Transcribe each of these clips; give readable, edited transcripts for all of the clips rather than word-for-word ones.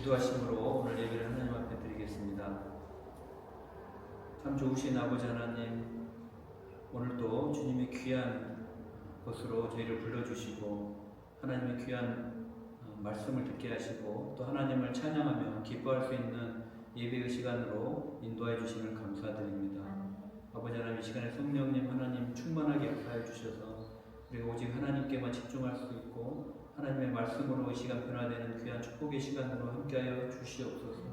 기도하심으로 오늘 예배를 하나님 앞에 드리겠습니다. 참 좋으신 아버지 하나님, 오늘도 주님의 귀한 곳으로 저희를 불러주시고 하나님의 귀한 말씀을 듣게 하시고 또 하나님을 찬양하며 기뻐할 수 있는 예배의 시간으로 인도해 주심을 감사드립니다. 아버지 하나님, 이 시간에 성령님 하나님 충만하게 역사해 주셔서 우리가 오직 하나님께만 집중할 수 있고 하나님의 말씀으로 이 시간 변화되는 귀한 축복의 시간으로 함께하여 주시옵소서.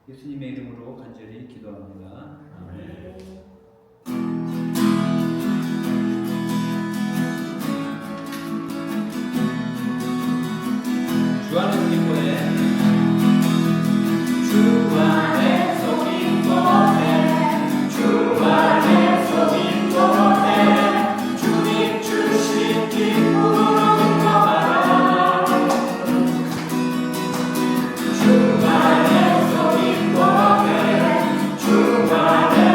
예수님의 이름으로 간절히 기도합니다. 아멘. 주 안에서 기뻐해. 주 안에서 기뻐해. 주 안에서 기뻐해. 주님 주신 기쁨으로 기뻐하라. 주 안에서 기뻐해. 주 안에서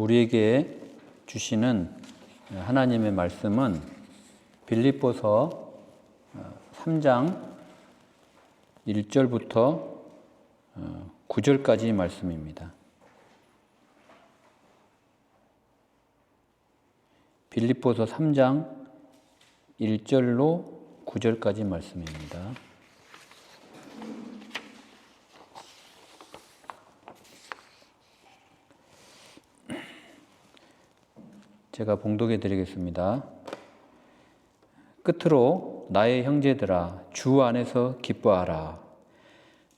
우리에게 주시는 하나님의 말씀은 빌립보서 3장 1절부터 9절까지 말씀입니다. 빌립보서 3장 1절로 9절까지 말씀입니다. 제가 봉독해 드리겠습니다. 끝으로 나의 형제들아 주 안에서 기뻐하라.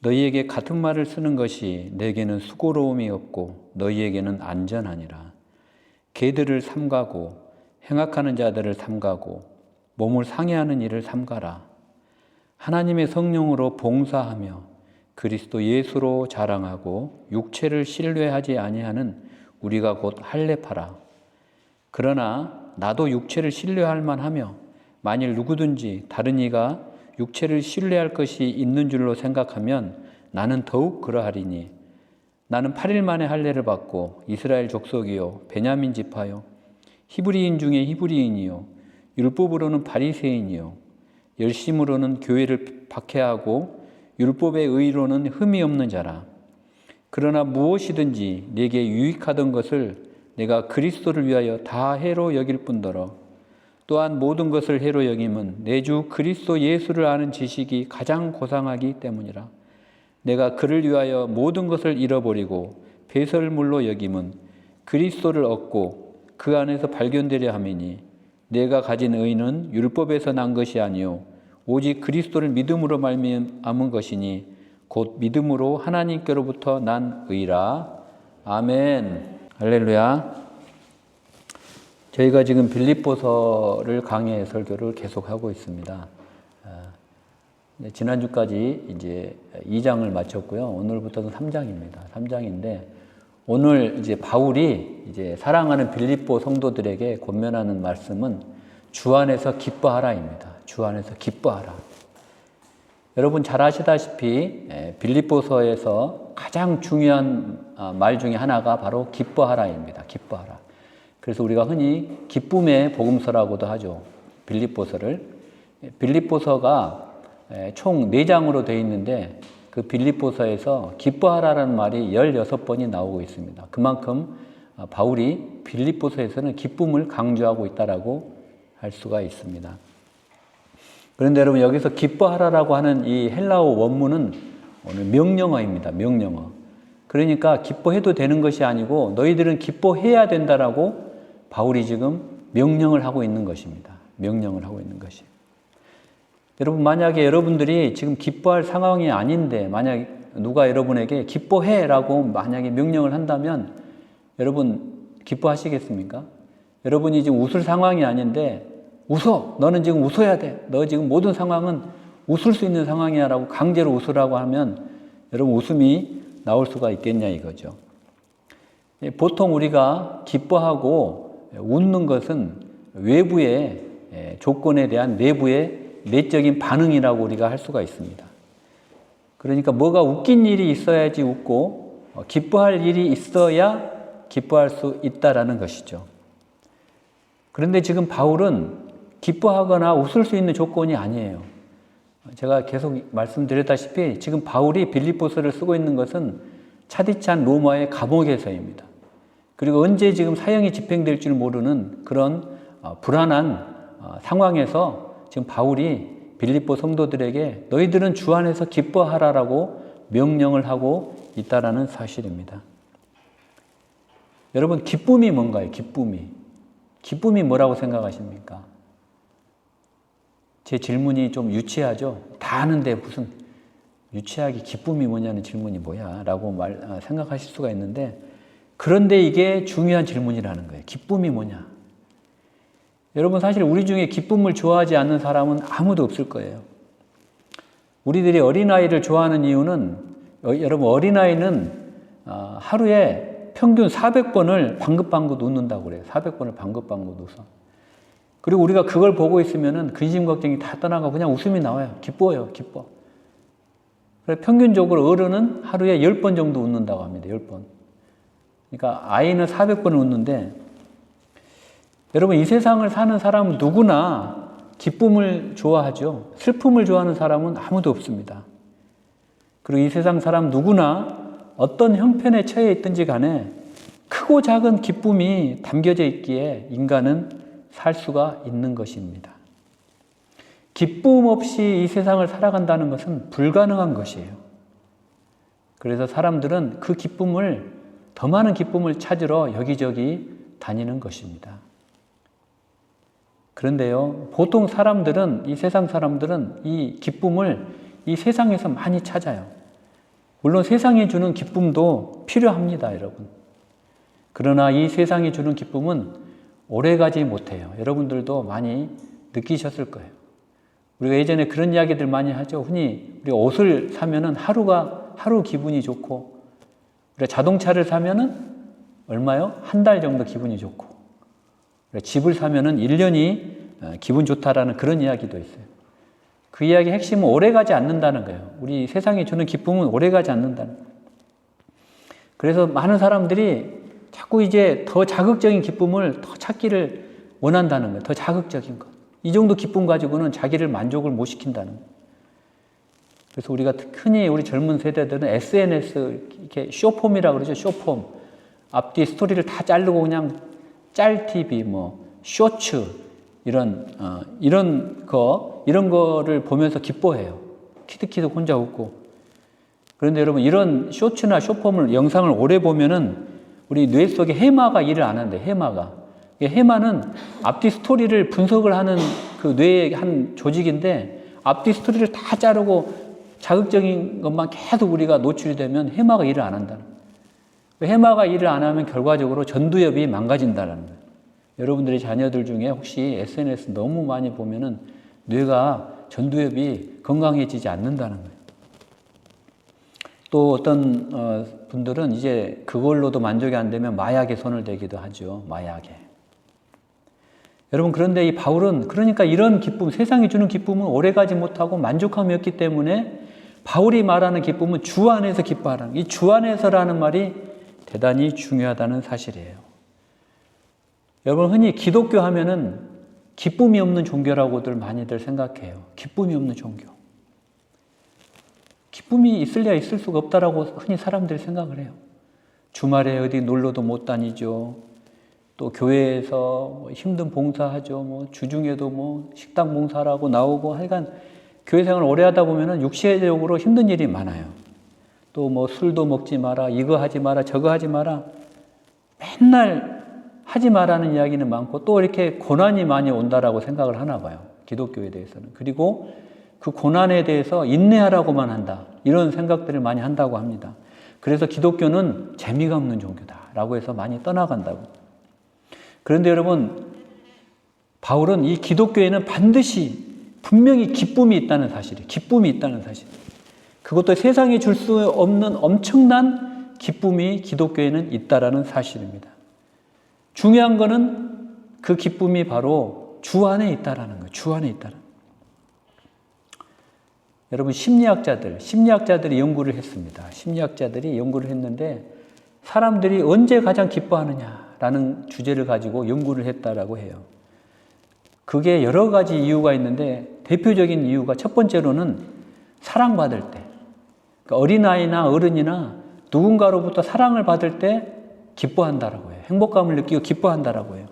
너희에게 같은 말을 쓰는 것이 내게는 수고로움이 없고 너희에게는 안전하니라. 개들을 삼가고 행악하는 자들을 삼가고 몸을 상해하는 일을 삼가라. 하나님의 성령으로 봉사하며 그리스도 예수로 자랑하고 육체를 신뢰하지 아니하는 우리가 곧 할례파라. 그러나 나도 육체를 신뢰할 만하며 만일 누구든지 다른 이가 육체를 신뢰할 것이 있는 줄로 생각하면 나는 더욱 그러하리니 나는 8일 만에 할례를 받고 이스라엘 족속이요 베냐민 지파요 히브리인 중에 히브리인이요 율법으로는 바리새인이요 열심으로는 교회를 박해하고 율법의 의로는 흠이 없는 자라. 그러나 무엇이든지 내게 유익하던 것을 내가 그리스도를 위하여 다 해로 여길 뿐더러 또한 모든 것을 해로 여김은 내 주 그리스도 예수를 아는 지식이 가장 고상하기 때문이라. 내가 그를 위하여 모든 것을 잃어버리고 배설물로 여김은 그리스도를 얻고 그 안에서 발견되려 함이니 내가 가진 의는 율법에서 난 것이 아니요 오직 그리스도를 믿음으로 말미암은 것이니 곧 믿음으로 하나님께로부터 난 의라. 아멘. 할렐루야. 저희가 지금 빌립보서를 강의 설교를 계속하고 있습니다. 지난주까지 이제 2장을 마쳤고요. 오늘부터는 3장입니다. 3장인데 오늘 이제 바울이 이제 사랑하는 빌립보 성도들에게 권면하는 말씀은 주 안에서 기뻐하라입니다. 주 안에서 기뻐하라. 여러분 잘 아시다시피 빌립보서에서 가장 중요한 말 중에 하나가 바로 기뻐하라입니다. 기뻐하라. 그래서 우리가 흔히 기쁨의 복음서라고도 하죠. 빌립보서를. 빌립보서가 총 4장으로 되어 있는데 그 빌립보서에서 기뻐하라라는 말이 16번이 나오고 있습니다. 그만큼 바울이 빌립보서에서는 기쁨을 강조하고 있다라고 할 수가 있습니다. 그런데 여러분 여기서 기뻐하라라고 하는 이 헬라어 원문은 오늘 명령어입니다. 명령어. 그러니까 기뻐해도 되는 것이 아니고 너희들은 기뻐해야 된다라고 바울이 지금 명령을 하고 있는 것입니다. 명령을 하고 있는 것이. 여러분 만약에 여러분들이 지금 기뻐할 상황이 아닌데 만약 누가 여러분에게 기뻐해라고 만약에 명령을 한다면 여러분 기뻐하시겠습니까? 여러분이 지금 웃을 상황이 아닌데 웃어. 너는 지금 웃어야 돼. 너 지금 모든 상황은 웃을 수 있는 상황이야 라고 강제로 웃으라고 하면 여러분 웃음이 나올 수가 있겠냐 이거죠. 보통 우리가 기뻐하고 웃는 것은 외부의 조건에 대한 내부의 내적인 반응이라고 우리가 할 수가 있습니다. 그러니까 뭐가 웃긴 일이 있어야지 웃고 기뻐할 일이 있어야 기뻐할 수 있다라는 것이죠. 그런데 지금 바울은 기뻐하거나 웃을 수 있는 조건이 아니에요. 제가 계속 말씀드렸다시피 지금 바울이 빌립보서를 쓰고 있는 것은 차디치 않은 로마의 감옥에서입니다. 그리고 언제 지금 사형이 집행될 줄 모르는 그런 불안한 상황에서 지금 바울이 빌립보 성도들에게 너희들은 주 안에서 기뻐하라라고 명령을 하고 있다라는 사실입니다. 여러분 기쁨이 뭔가요? 기쁨이 뭐라고 생각하십니까? 제 질문이 좀 유치하죠? 다 아는데 무슨 유치하게 기쁨이 뭐냐는 질문이 뭐야? 라고 생각하실 수가 있는데 그런데 이게 중요한 질문이라는 거예요. 기쁨이 뭐냐? 여러분 사실 우리 중에 기쁨을 좋아하지 않는 사람은 아무도 없을 거예요. 우리들이 어린아이를 좋아하는 이유는 여러분 어린아이는 하루에 평균 400번을 방긋방긋 웃는다고 그래요. 400번을 방긋방긋 웃어. 그리고 우리가 그걸 보고 있으면은 근심 걱정이 다 떠나가고 그냥 웃음이 나와요. 기뻐요. 기뻐. 그래서 평균적으로 어른은 하루에 10번 정도 웃는다고 합니다. 10번. 그러니까 아이는 400번을 웃는데, 여러분 이 세상을 사는 사람은 누구나 기쁨을 좋아하죠. 슬픔을 좋아하는 사람은 아무도 없습니다. 그리고 이 세상 사람 누구나 어떤 형편에 처해 있든지 간에 크고 작은 기쁨이 담겨져 있기에 인간은 살 수가 있는 것입니다. 기쁨 없이 이 세상을 살아간다는 것은 불가능한 것이에요. 그래서 사람들은 그 기쁨을, 더 많은 기쁨을 찾으러 여기저기 다니는 것입니다. 그런데요, 보통 사람들은, 이 세상 사람들은 이 기쁨을 이 세상에서 많이 찾아요. 물론 세상이 주는 기쁨도 필요합니다, 여러분. 그러나 이 세상이 주는 기쁨은 오래가지 못해요. 여러분들도 많이 느끼셨을 거예요. 우리가 예전에 그런 이야기들 많이 하죠. 흔히 우리가 옷을 사면은 하루 기분이 좋고, 우리가 자동차를 사면은 얼마요? 한 달 정도 기분이 좋고, 집을 사면은 1년이 기분 좋다라는 그런 이야기도 있어요. 그 이야기의 핵심은 오래가지 않는다는 거예요. 우리 세상이 주는 기쁨은 오래가지 않는다는 거예요. 그래서 많은 사람들이 자꾸 이제 더 자극적인 기쁨을 더 찾기를 원한다는 거예요. 더 자극적인 것. 이 정도 기쁨 가지고는 자기를 만족을 못 시킨다는 거예요. 그래서 우리가 흔히 우리 젊은 세대들은 SNS, 이렇게 쇼폼이라고 그러죠. 쇼폼. 앞뒤 스토리를 다 자르고 그냥 짤TV, 쇼츠, 이런 거를 보면서 기뻐해요. 키득키득 혼자 웃고. 그런데 여러분, 이런 쇼츠나 쇼폼을, 영상을 오래 보면은 우리 뇌 속에 해마가 일을 안 한대, 해마가. 해마는 앞뒤 스토리를 분석을 하는 그 뇌의 한 조직인데, 앞뒤 스토리를 다 자르고 자극적인 것만 계속 우리가 노출이 되면 해마가 일을 안 한다는 거예요. 해마가 일을 안 하면 결과적으로 전두엽이 망가진다는 거예요. 여러분들의 자녀들 중에 혹시 SNS 너무 많이 보면은 뇌가, 전두엽이 건강해지지 않는다는 거예요. 또 어떤 분들은 이제 그걸로도 만족이 안 되면 마약에 손을 대기도 하죠. 마약에. 여러분, 그런데 이 바울은 그러니까 이런 기쁨, 세상이 주는 기쁨은 오래가지 못하고 만족함이 없기 때문에 바울이 말하는 기쁨은 주 안에서 기뻐하라는, 이 주 안에서라는 말이 대단히 중요하다는 사실이에요. 여러분, 흔히 기독교 하면은 기쁨이 없는 종교라고들 많이들 생각해요. 기쁨이 없는 종교. 기쁨이 있을래야 있을 수가 없다라고 흔히 사람들이 생각을 해요. 주말에 어디 놀러도 못 다니죠. 또 교회에서 힘든 봉사하죠. 주중에도 식당 봉사라고 나오고, 하여간 교회 생활을 오래 하다 보면은 육체적으로 힘든 일이 많아요. 또 술도 먹지 마라, 이거 하지 마라, 저거 하지 마라. 맨날 하지 마라는 이야기는 많고, 또 이렇게 고난이 많이 온다라고 생각을 하나 봐요. 기독교에 대해서는. 그리고 그 고난에 대해서 인내하라고만 한다, 이런 생각들을 많이 한다고 합니다. 그래서 기독교는 재미가 없는 종교다라고 해서 많이 떠나간다고. 그런데 여러분, 바울은 이 기독교에는 반드시 분명히 기쁨이 있다는 사실이에요. 기쁨이 있다는 사실. 그것도 세상에 줄 수 없는 엄청난 기쁨이 기독교에는 있다라는 사실입니다. 중요한 거는 그 기쁨이 바로 주 안에 있다라는 거예요. 주 안에 있다라는 거예요. 여러분, 심리학자들이 연구를 했습니다. 심리학자들이 연구를 했는데, 사람들이 언제 가장 기뻐하느냐라는 주제를 가지고 연구를 했다라고 해요. 그게 여러 가지 이유가 있는데, 대표적인 이유가 첫 번째로는 사랑받을 때, 그러니까 어린아이나 어른이나 누군가로부터 사랑을 받을 때 기뻐한다라고 해요. 행복감을 느끼고 기뻐한다라고 해요.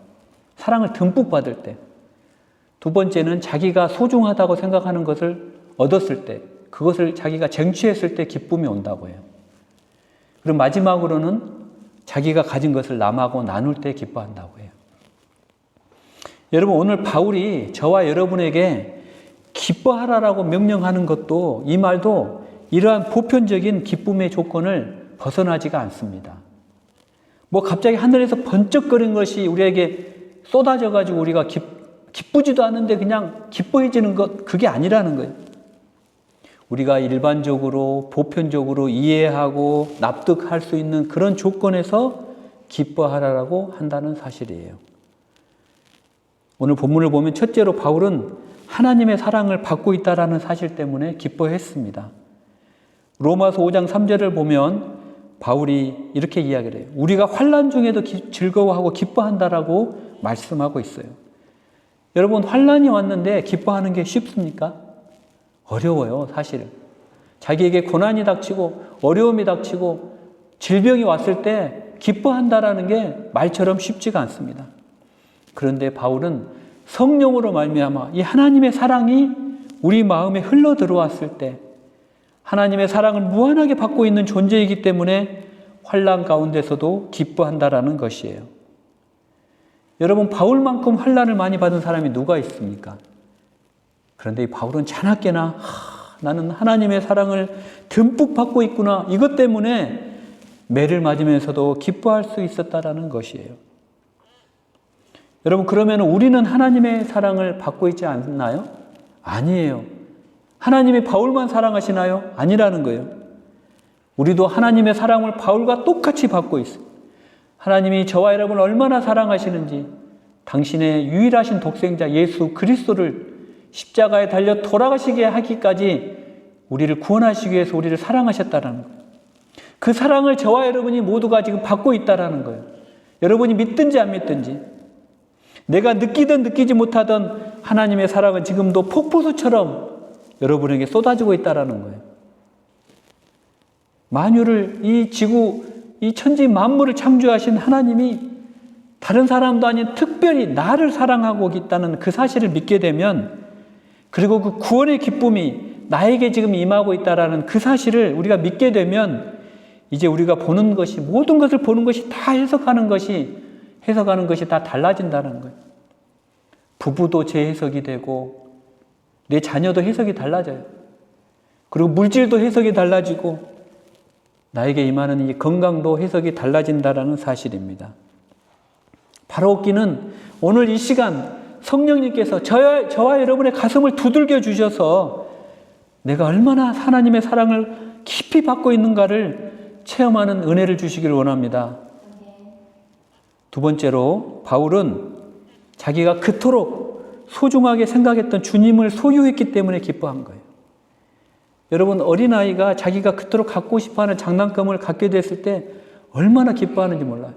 사랑을 듬뿍 받을 때. 두 번째는 자기가 소중하다고 생각하는 것을 얻었을 때, 그것을 자기가 쟁취했을 때 기쁨이 온다고 해요. 그리고 마지막으로는 자기가 가진 것을 남하고 나눌 때 기뻐한다고 해요. 여러분, 오늘 바울이 저와 여러분에게 기뻐하라라고 명령하는 것도, 이 말도 이러한 보편적인 기쁨의 조건을 벗어나지가 않습니다. 갑자기 하늘에서 번쩍거리는 것이 우리에게 쏟아져 가지고 우리가 기쁘지도 않은데 그냥 기뻐해지는 것, 그게 아니라는 거예요. 우리가 일반적으로 보편적으로 이해하고 납득할 수 있는 그런 조건에서 기뻐하라라고 한다는 사실이에요. 오늘 본문을 보면 첫째로 바울은 하나님의 사랑을 받고 있다라는 사실 때문에 기뻐했습니다. 로마서 5장 3절을 보면 바울이 이렇게 이야기를 해요. 우리가 환난 중에도 즐거워하고 기뻐한다라고 말씀하고 있어요. 여러분, 환난이 왔는데 기뻐하는 게 쉽습니까? 어려워요, 사실은. 자기에게 고난이 닥치고 어려움이 닥치고 질병이 왔을 때 기뻐한다라는 게 말처럼 쉽지가 않습니다. 그런데 바울은 성령으로 말미암아 이 하나님의 사랑이 우리 마음에 흘러 들어왔을 때 하나님의 사랑을 무한하게 받고 있는 존재이기 때문에 환난 가운데서도 기뻐한다라는 것이에요. 여러분, 바울만큼 환난을 많이 받은 사람이 누가 있습니까? 그런데 이 바울은 자나깨나 나는 하나님의 사랑을 듬뿍 받고 있구나, 이것 때문에 매를 맞으면서도 기뻐할 수 있었다라는 것이에요. 여러분, 그러면 우리는 하나님의 사랑을 받고 있지 않나요? 아니에요. 하나님이 바울만 사랑하시나요? 아니라는 거예요. 우리도 하나님의 사랑을 바울과 똑같이 받고 있어요. 하나님이 저와 여러분을 얼마나 사랑하시는지, 당신의 유일하신 독생자 예수 그리스도를 십자가에 달려 돌아가시게 하기까지 우리를 구원하시기 위해서 우리를 사랑하셨다는 거예요. 그 사랑을 저와 여러분이 모두가 지금 받고 있다는 거예요. 여러분이 믿든지 안 믿든지, 내가 느끼든 느끼지 못하던 하나님의 사랑은 지금도 폭포수처럼 여러분에게 쏟아지고 있다는 거예요. 만유를, 이 지구, 이 천지 만물을 창조하신 하나님이 다른 사람도 아닌 특별히 나를 사랑하고 있다는 그 사실을 믿게 되면, 그리고 그 구원의 기쁨이 나에게 지금 임하고 있다는 그 사실을 우리가 믿게 되면, 이제 우리가 보는 것이, 모든 것을 보는 것이 다 해석하는 것이 다 달라진다는 거예요. 부부도 재해석이 되고 내 자녀도 해석이 달라져요. 그리고 물질도 해석이 달라지고 나에게 임하는 이 건강도 해석이 달라진다는 사실입니다. 바로옵기는 오늘 이 시간 성령님께서 저와 여러분의 가슴을 두들겨 주셔서 내가 얼마나 하나님의 사랑을 깊이 받고 있는가를 체험하는 은혜를 주시기를 원합니다. 두 번째로 바울은 자기가 그토록 소중하게 생각했던 주님을 소유했기 때문에 기뻐한 거예요. 여러분, 어린아이가 자기가 그토록 갖고 싶어하는 장난감을 갖게 됐을 때 얼마나 기뻐하는지 몰라요.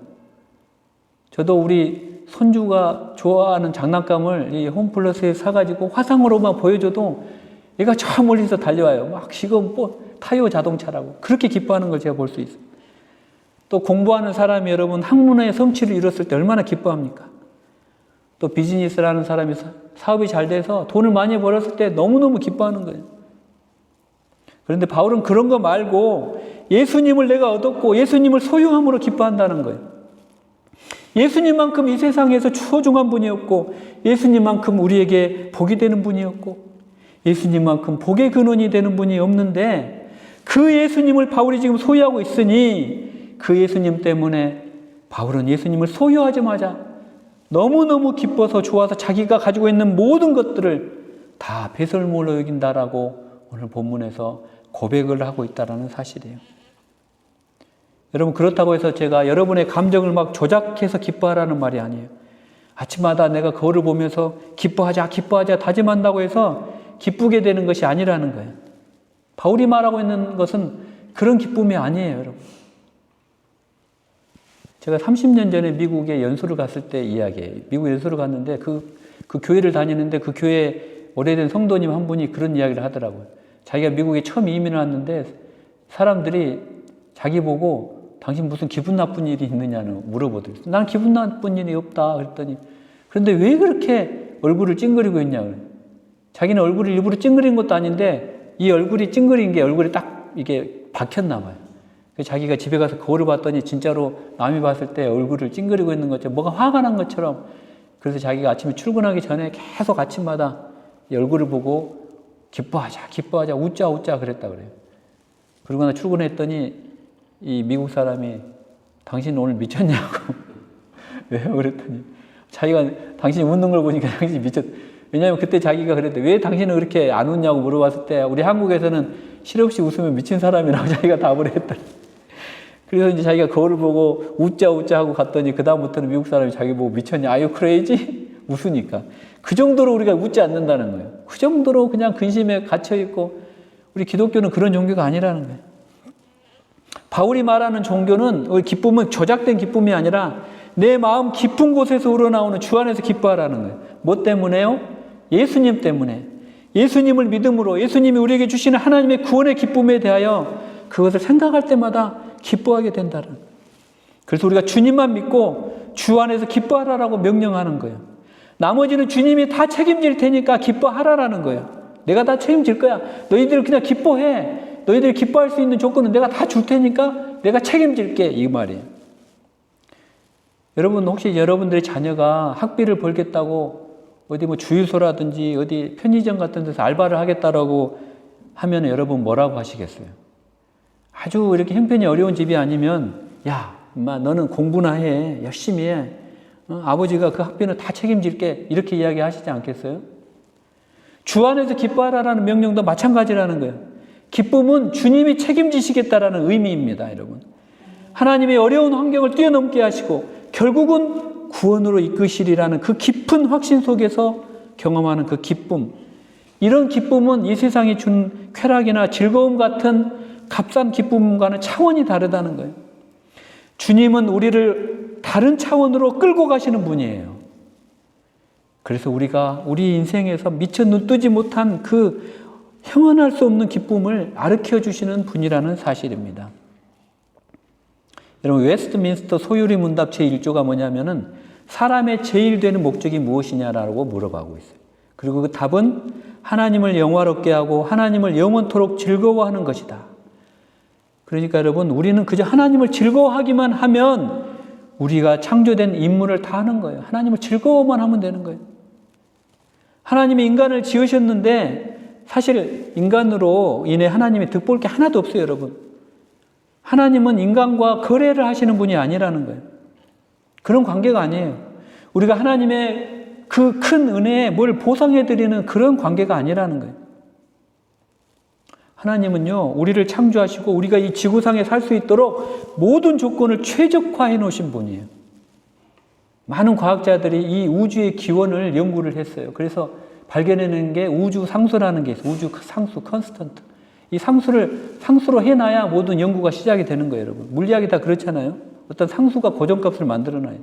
저도 우리 손주가 좋아하는 장난감을 이 홈플러스에 사가지고 화상으로만 보여줘도 얘가 저 멀리서 달려와요. 막 지금 타요 자동차라고. 그렇게 기뻐하는 걸 제가 볼 수 있어요. 또 공부하는 사람이 여러분 학문의 성취를 이뤘을 때 얼마나 기뻐합니까? 또 비즈니스를 하는 사람이 사업이 잘 돼서 돈을 많이 벌었을 때 너무너무 기뻐하는 거예요. 그런데 바울은 그런 거 말고 예수님을 내가 얻었고 예수님을 소유함으로 기뻐한다는 거예요. 예수님만큼 이 세상에서 소중한 분이 없고, 예수님만큼 우리에게 복이 되는 분이 없고, 예수님만큼 복의 근원이 되는 분이 없는데, 그 예수님을 바울이 지금 소유하고 있으니 그 예수님 때문에 바울은 예수님을 소유하자마자 너무너무 기뻐서 좋아서 자기가 가지고 있는 모든 것들을 다 배설물로 여긴다라고 오늘 본문에서 고백을 하고 있다는 사실이에요. 여러분, 그렇다고 해서 제가 여러분의 감정을 막 조작해서 기뻐하라는 말이 아니에요. 아침마다 내가 거울을 보면서 기뻐하자 다짐한다고 해서 기쁘게 되는 것이 아니라는 거예요. 바울이 말하고 있는 것은 그런 기쁨이 아니에요, 여러분. 제가 30년 전에 미국에 연수를 갔을 때 이야기예요. 미국 연수를 갔는데 그 교회를 다니는데 그 교회 오래된 성도님 한 분이 그런 이야기를 하더라고요. 자기가 미국에 처음 이민을 왔는데 사람들이 자기 보고 당신 무슨 기분 나쁜 일이 있느냐는 물어보더라고요. 난 기분 나쁜 일이 없다 그랬더니, 그런데 왜 그렇게 얼굴을 찡그리고 있냐고요. 자기는 얼굴을 일부러 찡그린 것도 아닌데 이 얼굴이 찡그린 게 얼굴에 딱 이게 박혔나 봐요. 자기가 집에 가서 거울을 봤더니 진짜로 남이 봤을 때 얼굴을 찡그리고 있는 것처럼, 뭐가 화가 난 것처럼. 그래서 자기가 아침에 출근하기 전에 계속 아침마다 이 얼굴을 보고 기뻐하자, 웃자 그랬다 그래요. 그러고 나 출근했더니 이 미국 사람이 당신 오늘 미쳤냐고. 왜요? 그랬더니 자기가 당신이 웃는 걸 보니까 당신이 미쳤. 왜냐하면 그때 자기가 그랬대. 왜 당신은 그렇게 안 웃냐고 물어봤을 때 우리 한국에서는 실없이 웃으면 미친 사람이라고 자기가 답을 했더니, 그래서 이제 자기가 거울을 보고 웃자 하고 갔더니 그다음부터는 미국 사람이 자기 보고 미쳤냐, 아유 크레이지? 웃으니까. 그 정도로 우리가 웃지 않는다는 거예요. 그 정도로 그냥 근심에 갇혀있고, 우리 기독교는 그런 종교가 아니라는 거예요. 바울이 말하는 종교는, 기쁨은 조작된 기쁨이 아니라 내 마음 깊은 곳에서 우러나오는 주 안에서 기뻐하라는 거예요. 뭐 때문에요? 예수님 때문에. 예수님을 믿음으로 예수님이 우리에게 주시는 하나님의 구원의 기쁨에 대하여 그것을 생각할 때마다 기뻐하게 된다는 거예요. 그래서 우리가 주님만 믿고 주 안에서 기뻐하라라고 명령하는 거예요. 나머지는 주님이 다 책임질 테니까 기뻐하라라는 거예요. 내가 다 책임질 거야. 너희들 그냥 기뻐해. 너희들이 기뻐할 수 있는 조건은 내가 다 줄 테니까 내가 책임질게. 이 말이에요. 여러분, 혹시 여러분들의 자녀가 학비를 벌겠다고 어디 뭐 주유소라든지 어디 편의점 같은 데서 알바를 하겠다라고 하면 여러분 뭐라고 하시겠어요? 아주 이렇게 형편이 어려운 집이 아니면, 야, 엄마 너는 공부나 해. 열심히 해. 아버지가 그 학비는 다 책임질게. 이렇게 이야기하시지 않겠어요? 주 안에서 기뻐하라라는 명령도 마찬가지라는 거예요. 기쁨은 주님이 책임지시겠다라는 의미입니다, 여러분. 하나님의 어려운 환경을 뛰어넘게 하시고 결국은 구원으로 이끄시리라는 그 깊은 확신 속에서 경험하는 그 기쁨. 이런 기쁨은 이 세상이 준 쾌락이나 즐거움 같은 값싼 기쁨과는 차원이 다르다는 거예요. 주님은 우리를 다른 차원으로 끌고 가시는 분이에요. 그래서 우리가 우리 인생에서 미처 눈뜨지 못한 그 형언할 수 없는 기쁨을 가르쳐 주시는 분이라는 사실입니다. 여러분, 웨스트민스터 소유리 문답 제1조가 뭐냐면은 사람의 제일 되는 목적이 무엇이냐라고 물어보고 있어요. 그리고 그 답은 하나님을 영화롭게 하고 하나님을 영원토록 즐거워하는 것이다. 그러니까 여러분, 우리는 그저 하나님을 즐거워하기만 하면 우리가 창조된 임무를 다 하는 거예요. 하나님을 즐거워만 하면 되는 거예요. 하나님이 인간을 지으셨는데 사실 인간으로 인해 하나님이 득볼 게 하나도 없어요, 여러분. 하나님은 인간과 거래를 하시는 분이 아니라는 거예요. 그런 관계가 아니에요. 우리가 하나님의 그 큰 은혜에 뭘 보상해드리는 그런 관계가 아니라는 거예요. 하나님은요, 우리를 창조하시고 우리가 이 지구상에 살 수 있도록 모든 조건을 최적화해 놓으신 분이에요. 많은 과학자들이 이 우주의 기원을 연구를 했어요. 그래서 발견해낸 게 우주 상수라는 게 있어요. 우주 상수, 컨스턴트. 이 상수로 해놔야 모든 연구가 시작이 되는 거예요, 여러분. 물리학이 다 그렇잖아요. 어떤 상수가 고정값을 만들어놔요.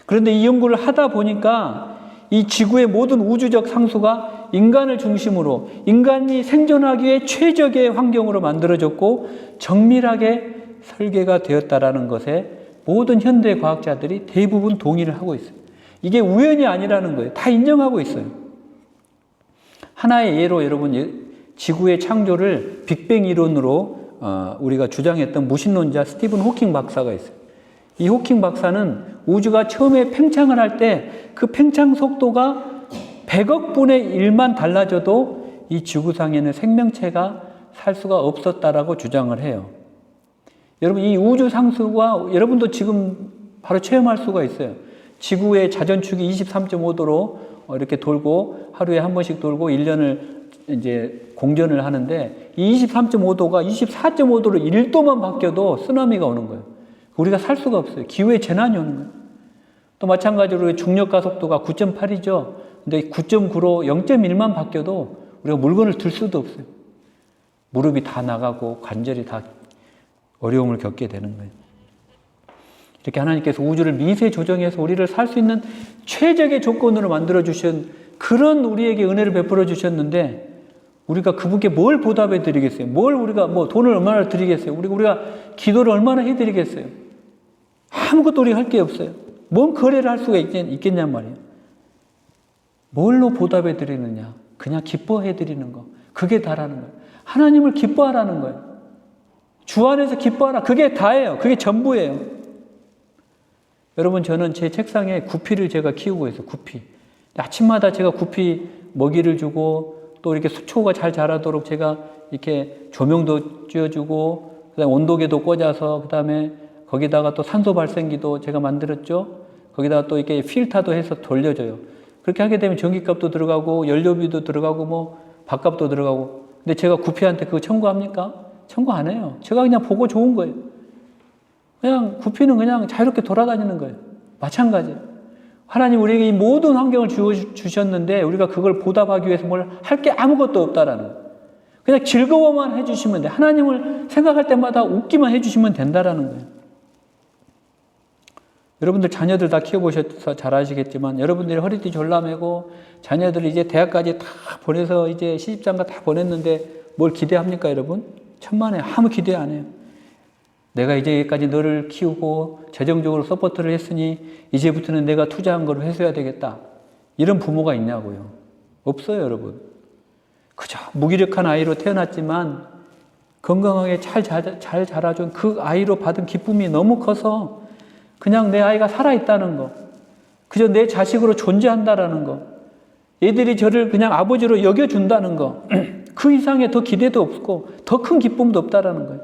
그런데 이 연구를 하다 보니까 이 지구의 모든 우주적 상수가 인간을 중심으로 인간이 생존하기 위해 최적의 환경으로 만들어졌고 정밀하게 설계가 되었다라는 것에 모든 현대 과학자들이 대부분 동의를 하고 있어요. 이게 우연이 아니라는 거예요. 다 인정하고 있어요. 하나의 예로 여러분, 지구의 창조를 빅뱅 이론으로 우리가 주장했던 무신론자 스티븐 호킹 박사가 있어요. 이 호킹 박사는 우주가 처음에 팽창을 할 때 그 팽창 속도가 100억 분의 1만 달라져도 이 지구상에는 생명체가 살 수가 없었다라고 주장을 해요. 여러분, 이 우주 상수가 여러분도 지금 바로 체험할 수가 있어요. 지구의 자전축이 23.5도로 이렇게 돌고 하루에 한 번씩 돌고 1년을 이제 공전을 하는데 이 23.5도가 24.5도로 1도만 바뀌어도 쓰나미가 오는 거예요. 우리가 살 수가 없어요. 기후의 재난이 오는 거예요. 또 마찬가지로 중력 가속도가 9.8이죠. 근데 9.9로 0.1만 바뀌어도 우리가 물건을 들 수도 없어요. 무릎이 다 나가고 관절이 다 어려움을 겪게 되는 거예요. 이렇게 하나님께서 우주를 미세 조정해서 우리를 살 수 있는 최적의 조건으로 만들어 주신 그런 우리에게 은혜를 베풀어 주셨는데 우리가 그분께 뭘 보답해 드리겠어요? 뭘 우리가 뭐 돈을 얼마나 드리겠어요? 우리가 기도를 얼마나 해 드리겠어요? 아무것도 우리가 할 게 없어요. 뭔 거래를 할 수가 있겠냔 말이에요. 뭘로 보답해 드리느냐? 그냥 기뻐해 드리는 거. 그게 다라는 거예요. 하나님을 기뻐하라는 거예요. 주 안에서 기뻐하라. 그게 다예요. 그게 전부예요. 여러분, 저는 제 책상에 구피를 제가 키우고 있어요. 구피. 아침마다 제가 구피 먹이를 주고 또 이렇게 수초가 잘 자라도록 제가 이렇게 조명도 쥐어주고 그다음에 온도계도 꽂아서 그다음에 거기다가 또 산소 발생기도 제가 만들었죠. 거기다가 또 이렇게 필터도 해서 돌려줘요. 그렇게 하게 되면 전기값도 들어가고 연료비도 들어가고 뭐 밥값도 들어가고. 근데 제가 구피한테 그거 청구합니까? 청구 안 해요. 제가 그냥 보고 좋은 거예요. 그냥 구피는 그냥 자유롭게 돌아다니는 거예요. 마찬가지예요. 하나님 우리에게 이 모든 환경을 주셨는데 우리가 그걸 보답하기 위해서 뭘 할 게 아무것도 없다라는 거예요. 그냥 즐거워만 해주시면 돼. 하나님을 생각할 때마다 웃기만 해주시면 된다라는 거예요. 여러분들 자녀들 다 키워보셔서 잘 아시겠지만 여러분들이 허리띠 졸라매고 자녀들이 이제 대학까지 다 보내서 이제 시집장가 다 보냈는데 뭘 기대합니까 여러분? 천만에 아무 기대 안 해요. 내가 이제 여기까지 너를 키우고 재정적으로 서포트를 했으니 이제부터는 내가 투자한 걸 회수해야 되겠다. 이런 부모가 있냐고요. 없어요 여러분. 그저 무기력한 아이로 태어났지만 건강하게 잘 자라준 그 아이로 받은 기쁨이 너무 커서 그냥 내 아이가 살아있다는 거, 그저 내 자식으로 존재한다라는 거, 얘들이 저를 그냥 아버지로 여겨준다는 거, 그 이상의 더 기대도 없고 더 큰 기쁨도 없다라는 거예요.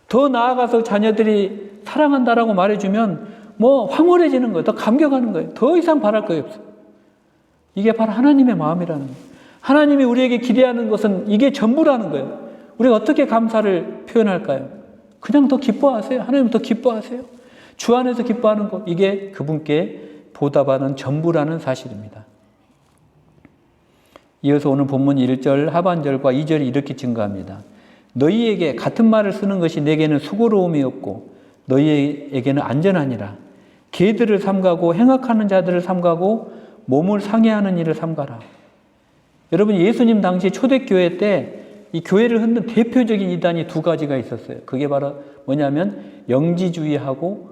더 나아가서 자녀들이 사랑한다라고 말해주면 뭐 황홀해지는 거예요. 더 감격하는 거예요. 더 이상 바랄 거예요 없어요. 이게 바로 하나님의 마음이라는 거예요. 하나님이 우리에게 기대하는 것은 이게 전부라는 거예요. 우리가 어떻게 감사를 표현할까요? 그냥 더 기뻐하세요. 하나님 더 기뻐하세요. 주 안에서 기뻐하는 것, 이게 그분께 보답하는 전부라는 사실입니다. 이어서 오늘 본문 1절 하반절과 2절이 이렇게 증가합니다. 너희에게 같은 말을 쓰는 것이 내게는 수고로움이 없고 너희에게는 안전하니라. 개들을 삼가고 행악하는 자들을 삼가고 몸을 상해하는 일을 삼가라. 여러분 예수님 당시 초대교회 때 이 교회를 흔든 대표적인 이단이 두 가지가 있었어요. 그게 바로 뭐냐면 영지주의하고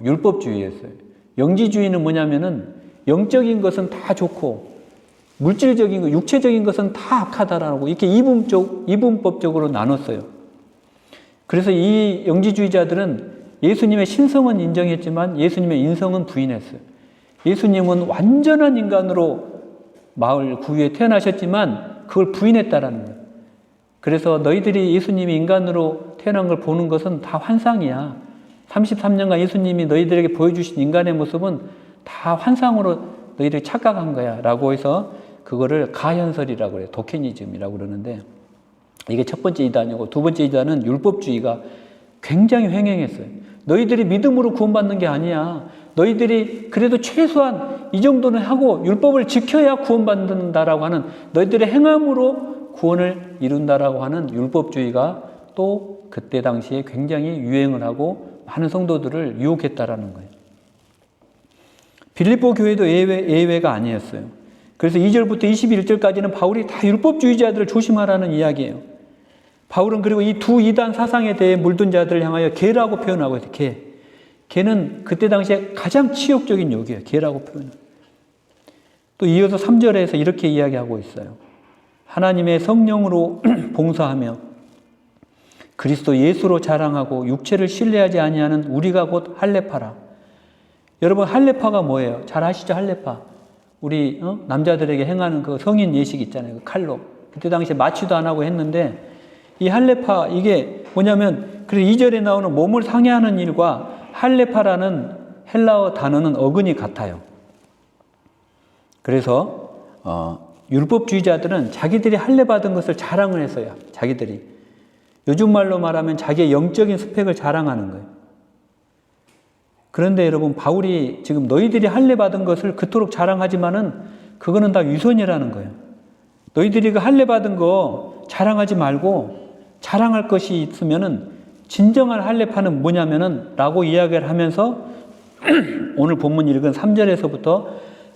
율법주의였어요. 영지주의는 뭐냐면은 영적인 것은 다 좋고 물질적인 것, 육체적인 것은 다 악하다라고 이렇게 이분법적으로 나눴어요. 그래서 이 영지주의자들은 예수님의 신성은 인정했지만 예수님의 인성은 부인했어요. 예수님은 완전한 인간으로 마을 구유에 태어나셨지만 그걸 부인했다라는 거예요. 그래서 너희들이 예수님이 인간으로 태어난 걸 보는 것은 다 환상이야. 33년간 예수님이 너희들에게 보여주신 인간의 모습은 다 환상으로 너희들이 착각한 거야 라고 해서 그거를 가현설이라고 그래요. 도케니즘이라고 그러는데 이게 첫 번째 이단이고 두 번째 이단은 율법주의가 굉장히 횡행했어요. 너희들이 믿음으로 구원받는 게 아니야. 너희들이 그래도 최소한 이 정도는 하고 율법을 지켜야 구원받는다라고 하는 너희들의 행함으로 구원을 이룬다라고 하는 율법주의가 또 그때 당시에 굉장히 유행을 하고 많은 성도들을 유혹했다라는 거예요. 빌립보 교회도 예외가 아니었어요. 그래서 2절부터 21절까지는 바울이 다 율법주의자들을 조심하라는 이야기예요. 바울은 그리고 이 두 이단 사상에 대해 물든 자들을 향하여 개라고 표현하고 있어요. 개는 그때 당시에 가장 치욕적인 욕이에요. 개라고 표현해요. 또 이어서 3절에서 이렇게 이야기하고 있어요. 하나님의 성령으로 봉사하며 그리스도 예수로 자랑하고 육체를 신뢰하지 아니하는 우리가 곧 할례파라. 여러분 할례파가 뭐예요? 잘 아시죠? 할례파. 우리 남자들에게 행하는 그 성인 예식 있잖아요. 그 칼로. 그때 당시에 마취도 안 하고 했는데 이 할례파 이게 뭐냐면 그래서 2절에 나오는 몸을 상해하는 일과 할례파라는 헬라어 단어는 어근이 같아요. 그래서 율법주의자들은 자기들이 할례받은 것을 자랑을 했어요. 자기들이. 요즘 말로 말하면 자기의 영적인 스펙을 자랑하는 거예요. 그런데 여러분 바울이 지금 너희들이 할례받은 것을 그토록 자랑하지만은 그거는 다 위선이라는 거예요. 너희들이 그 할례받은 거 자랑하지 말고 자랑할 것이 있으면은 진정한 할례파는 뭐냐면은 라고 이야기를 하면서 오늘 본문 읽은 3절에서부터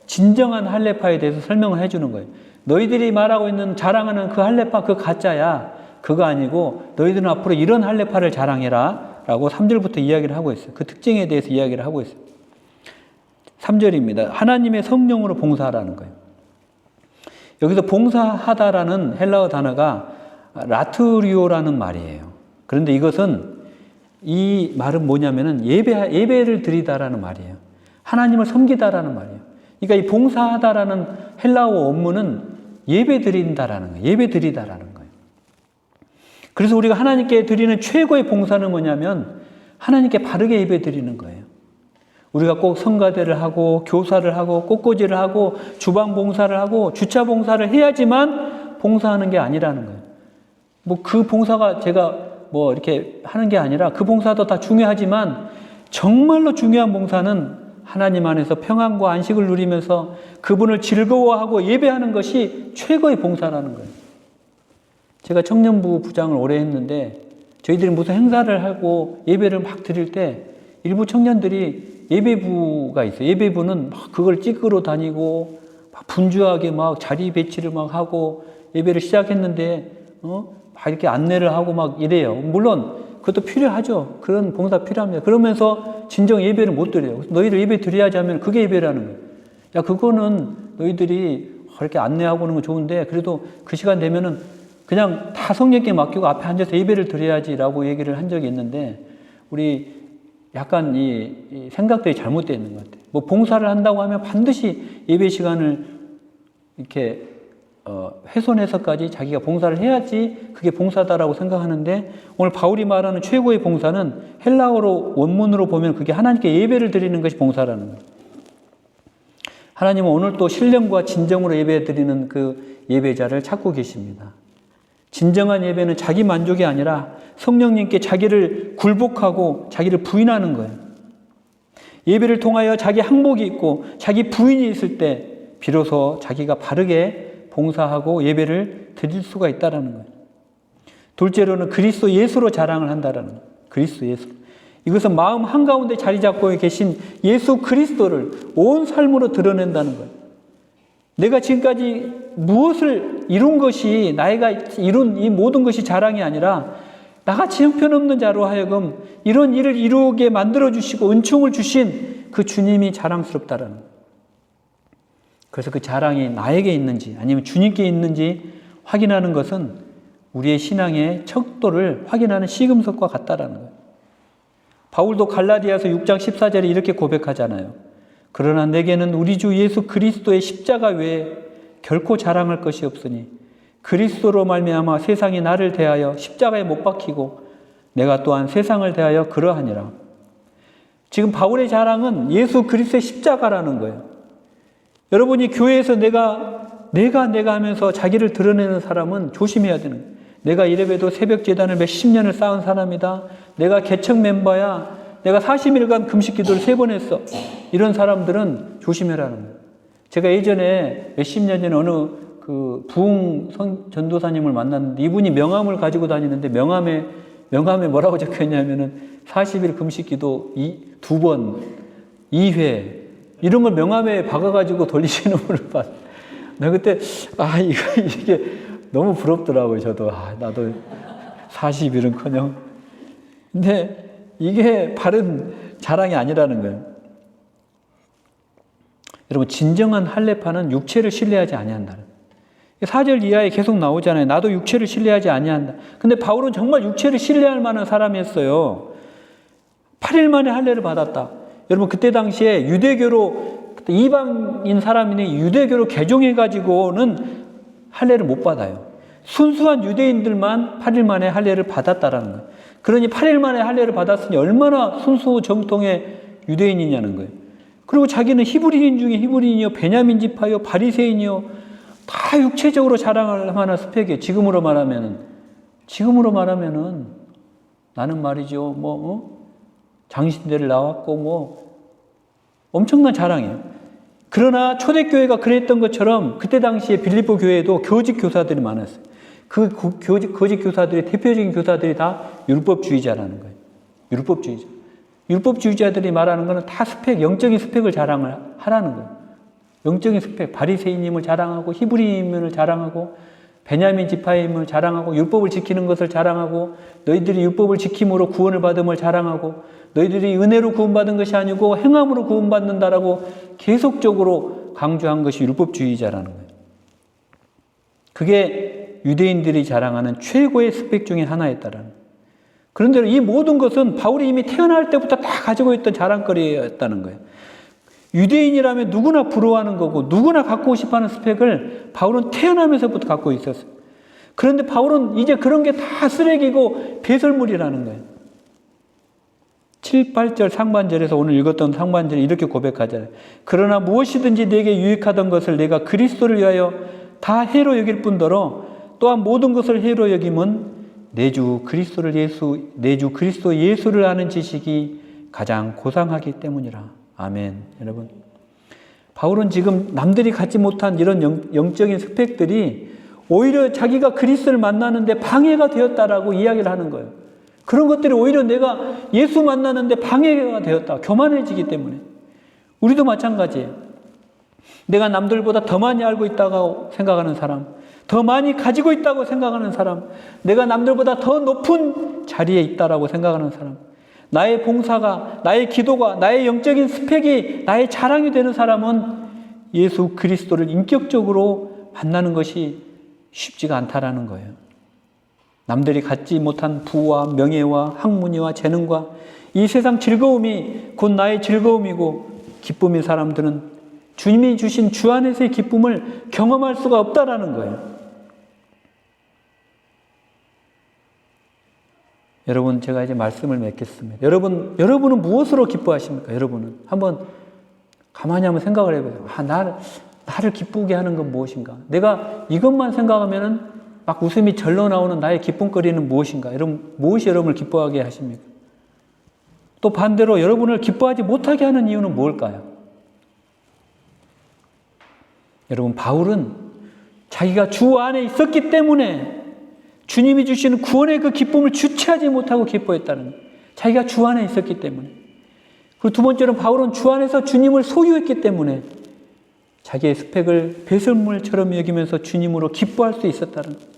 진정한 할례파에 대해서 설명을 해주는 거예요. 너희들이 말하고 있는 자랑하는 그 할례파 그 가짜야. 그거 아니고 너희들은 앞으로 이런 할례파를 자랑해라 라고 3절부터 이야기를 하고 있어요. 그 특징에 대해서 이야기를 하고 있어요. 3절입니다. 하나님의 성령으로 봉사하라는 거예요. 여기서 봉사하다라는 헬라어 단어가 라트리오라는 말이에요. 그런데 이것은 이 말은 뭐냐면은 예배를 드리다라는 말이에요. 하나님을 섬기다라는 말이에요. 그러니까 이 봉사하다라는 헬라어 원문은 예배 드린다라는 거예요. 예배 드리다라는 거예요. 그래서 우리가 하나님께 드리는 최고의 봉사는 뭐냐면 하나님께 바르게 예배 드리는 거예요. 우리가 꼭 성가대를 하고 교사를 하고 꽃꽂이를 하고 주방 봉사를 하고 주차 봉사를 해야지만 봉사하는 게 아니라는 거예요. 뭐 그 봉사가 제가 뭐 이렇게 하는 게 아니라 그 봉사도 다 중요하지만 정말로 중요한 봉사는 하나님 안에서 평안과 안식을 누리면서 그분을 즐거워하고 예배하는 것이 최고의 봉사라는 거예요. 제가 청년부 부장을 오래 했는데 저희들이 무슨 행사를 하고 예배를 막 드릴 때 일부 청년들이 예배부가 있어요. 예배부는 막 그걸 찍으러 다니고 막 분주하게 막 자리 배치를 막 하고 예배를 시작했는데 막 이렇게 안내를 하고 막 이래요. 물론 그것도 필요하죠. 그런 봉사 필요합니다. 그러면서 진정 예배를 못 드려요. 너희들 예배 드려야지 하면 그게 예배라는 거예요. 야, 그거는 너희들이 그렇게 안내하고 오는 건 좋은데 그래도 그 시간 되면은 그냥 다 성령께 맡기고 앞에 앉아서 예배를 드려야지라고 얘기를 한 적이 있는데 우리 약간 이 생각들이 잘못되어 있는 것 같아요. 뭐 봉사를 한다고 하면 반드시 예배 시간을 이렇게 훼손해서까지 자기가 봉사를 해야지 그게 봉사다라고 생각하는데 오늘 바울이 말하는 최고의 봉사는 헬라어로 원문으로 보면 그게 하나님께 예배를 드리는 것이 봉사라는 거예요. 하나님은 오늘 또 신령과 진정으로 예배 드리는 그 예배자를 찾고 계십니다. 진정한 예배는 자기 만족이 아니라 성령님께 자기를 굴복하고 자기를 부인하는 거예요. 예배를 통하여 자기 항복이 있고 자기 부인이 있을 때 비로소 자기가 바르게 봉사하고 예배를 드릴 수가 있다는 거예요. 둘째로는 그리스도 예수로 자랑을 한다는 거예요. 그리스도 예수. 이것은 마음 한가운데 자리 잡고 계신 예수 그리스도를 온 삶으로 드러낸다는 거예요. 내가 지금까지 무엇을 이룬 것이 나이가 이룬 이 모든 것이 자랑이 아니라 나같이 형편없는 자로 하여금 이런 일을 이루게 만들어주시고 은총을 주신 그 주님이 자랑스럽다라는 거예요. 그래서 그 자랑이 나에게 있는지 아니면 주님께 있는지 확인하는 것은 우리의 신앙의 척도를 확인하는 시금석과 같다라는 거예요. 바울도 갈라디아서 6장 14절에 이렇게 고백하잖아요. 그러나 내게는 우리 주 예수 그리스도의 십자가 외에 결코 자랑할 것이 없으니 그리스도로 말미암아 세상이 나를 대하여 십자가에 못 박히고 내가 또한 세상을 대하여 그러하니라. 지금 바울의 자랑은 예수 그리스도의 십자가라는 거예요. 여러분이 교회에서 내가 하면서 자기를 드러내는 사람은 조심해야 되는 거예요. 내가 이래봬도 새벽 제단을 몇십 년을 쌓은 사람이다. 내가 개척 멤버야. 내가 40일간 금식 기도를 3번 했어. 이런 사람들은 조심해라는 거예요. 제가 예전에 몇십 년 전에 어느 그 부흥 전도사님을 만났는데 이분이 명함을 가지고 다니는데 명함에 뭐라고 적혀 있냐면은 40일 금식 기도 2번, 2회 이런 걸 명함에 박아가지고 돌리시는 분을 봤어요. 내가 그때 이게 너무 부럽더라고요. 저도 나도 40일은커녕. 근데 이게 바른 자랑이 아니라는 거예요. 여러분 진정한 할례파는 육체를 신뢰하지 아니한다는 거예요. 4절 이하에 계속 나오잖아요. 나도 육체를 신뢰하지 아니한다. 근데 바울은 정말 육체를 신뢰할 만한 사람이었어요. 8일 만에 할례를 받았다. 여러분 그때 당시에 유대교로 이방인 사람이니 유대교로 개종해가지고는 할례를 못 받아요. 순수한 유대인들만 8일 만에 할례를 받았다라는 거예요. 그러니 8일 만에 할례를 받았으니 얼마나 순수 정통의 유대인이냐는 거예요. 그리고 자기는 히브리인 중에 히브리인이요, 베냐민 지파요, 바리새인이요, 다 육체적으로 자랑할 만한 스펙이에요. 지금으로 말하면은 나는 말이죠, 장신대를 나왔고 엄청난 자랑이에요. 그러나 초대교회가 그랬던 것처럼 그때 당시에 빌립보 교회에도 교직 교사들이 많았어요. 그 거짓 교사들의 대표적인 교사들이 다 율법주의자라는 거예요. 율법주의자들이 말하는 것은 다 영적인 스펙을 자랑을 하라는 거예요. 영적인 스펙, 바리새인임을 자랑하고 히브리인임을 자랑하고 베냐민 지파임을 자랑하고 율법을 지키는 것을 자랑하고 너희들이 율법을 지킴으로 구원을 받음을 자랑하고 너희들이 은혜로 구원받은 것이 아니고 행함으로 구원받는다라고 계속적으로 강조한 것이 율법주의자라는 거예요. 그게 유대인들이 자랑하는 최고의 스펙 중에 하나였다라는 거예요. 그런데 이 모든 것은 바울이 이미 태어날 때부터 다 가지고 있던 자랑거리였다는 거예요. 유대인이라면 누구나 부러워하는 거고 누구나 갖고 싶어하는 스펙을 바울은 태어나면서부터 갖고 있었어요. 그런데 바울은 이제 그런 게 다 쓰레기고 배설물이라는 거예요. 7, 8절 상반절에서 오늘 읽었던 상반절에 이렇게 고백하잖아요. 그러나 무엇이든지 내게 유익하던 것을 내가 그리스도를 위하여 다 해로 여길 뿐더러 또한 모든 것을 해로 여김은 내 주 그리스도 예수를 아는 지식이 가장 고상하기 때문이라. 아멘. 여러분, 바울은 지금 남들이 갖지 못한 이런 영적인 스펙들이 오히려 자기가 그리스도를 만나는데 방해가 되었다라고 이야기를 하는 거예요. 그런 것들이 오히려 내가 예수 만나는데 방해가 되었다. 교만해지기 때문에. 우리도 마찬가지예요. 내가 남들보다 더 많이 알고 있다고 생각하는 사람, 더 많이 가지고 있다고 생각하는 사람, 내가 남들보다 더 높은 자리에 있다라고 생각하는 사람, 나의 봉사가, 나의 기도가, 나의 영적인 스펙이 나의 자랑이 되는 사람은 예수 그리스도를 인격적으로 만나는 것이 쉽지가 않다라는 거예요. 남들이 갖지 못한 부와 명예와 학문이와 재능과 이 세상 즐거움이 곧 나의 즐거움이고 기쁨인 사람들은 주님이 주신 주 안에서의 기쁨을 경험할 수가 없다라는 거예요. 여러분, 제가 이제 말씀을 맺겠습니다. 여러분은 무엇으로 기뻐하십니까? 여러분은 한번 가만히 한번 생각을 해보세요. 나를 기쁘게 하는 건 무엇인가? 내가 이것만 생각하면은 막 웃음이 절로 나오는 나의 기쁨거리는 무엇인가? 무엇이 여러분을 기뻐하게 하십니까? 또 반대로 여러분을 기뻐하지 못하게 하는 이유는 뭘까요? 여러분, 바울은 자기가 주 안에 있었기 때문에 주님이 주시는 구원의 그 기쁨을 주체하지 못하고 기뻐했다는 거예요. 자기가 주 안에 있었기 때문에. 그리고 두 번째로는 바울은 주 안에서 주님을 소유했기 때문에 자기의 스펙을 배설물처럼 여기면서 주님으로 기뻐할 수 있었다는 거예요.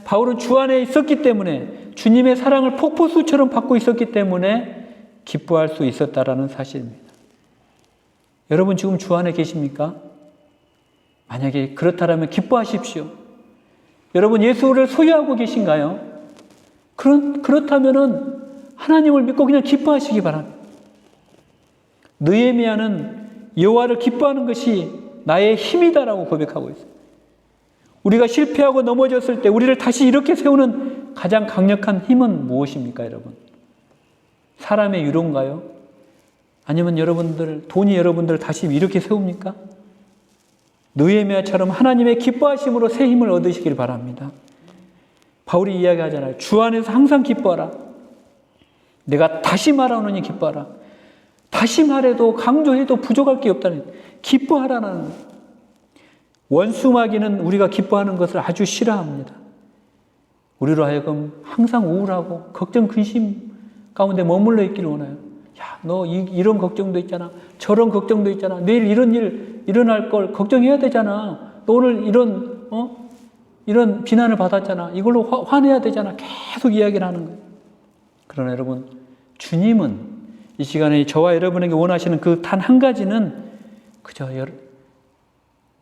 바울은 주 안에 있었기 때문에 주님의 사랑을 폭포수처럼 받고 있었기 때문에 기뻐할 수 있었다라는 사실입니다. 여러분 지금 주 안에 계십니까? 만약에 그렇다면 기뻐하십시오. 여러분 예수를 소유하고 계신가요? 그렇다면은 하나님을 믿고 그냥 기뻐하시기 바랍니다. 느헤미야는 여호와를 기뻐하는 것이 나의 힘이다라고 고백하고 있어요. 우리가 실패하고 넘어졌을 때 우리를 다시 이렇게 세우는 가장 강력한 힘은 무엇입니까, 여러분? 사람의 유로인가요? 아니면 돈이 여러분들을 다시 이렇게 세웁니까? 느헤미야처럼 하나님의 기뻐하심으로 새 힘을 얻으시길 바랍니다. 바울이 이야기하잖아요. 주 안에서 항상 기뻐하라. 내가 다시 말하노니 기뻐하라. 다시 말해도 강조해도 부족할 게 없다는 기뻐하라는 원수마귀는 우리가 기뻐하는 것을 아주 싫어합니다. 우리로 하여금 항상 우울하고 걱정 근심 가운데 머물러 있기를 원해요. 야, 너 이런 걱정도 있잖아. 저런 걱정도 있잖아. 내일 이런 일 일어날 걸 걱정해야 되잖아. 너 오늘 이런 비난을 받았잖아. 이걸로 화내야 되잖아. 계속 이야기를 하는 거예요. 그러나 여러분, 주님은 이 시간에 저와 여러분에게 원하시는 그 단 한 가지는 그저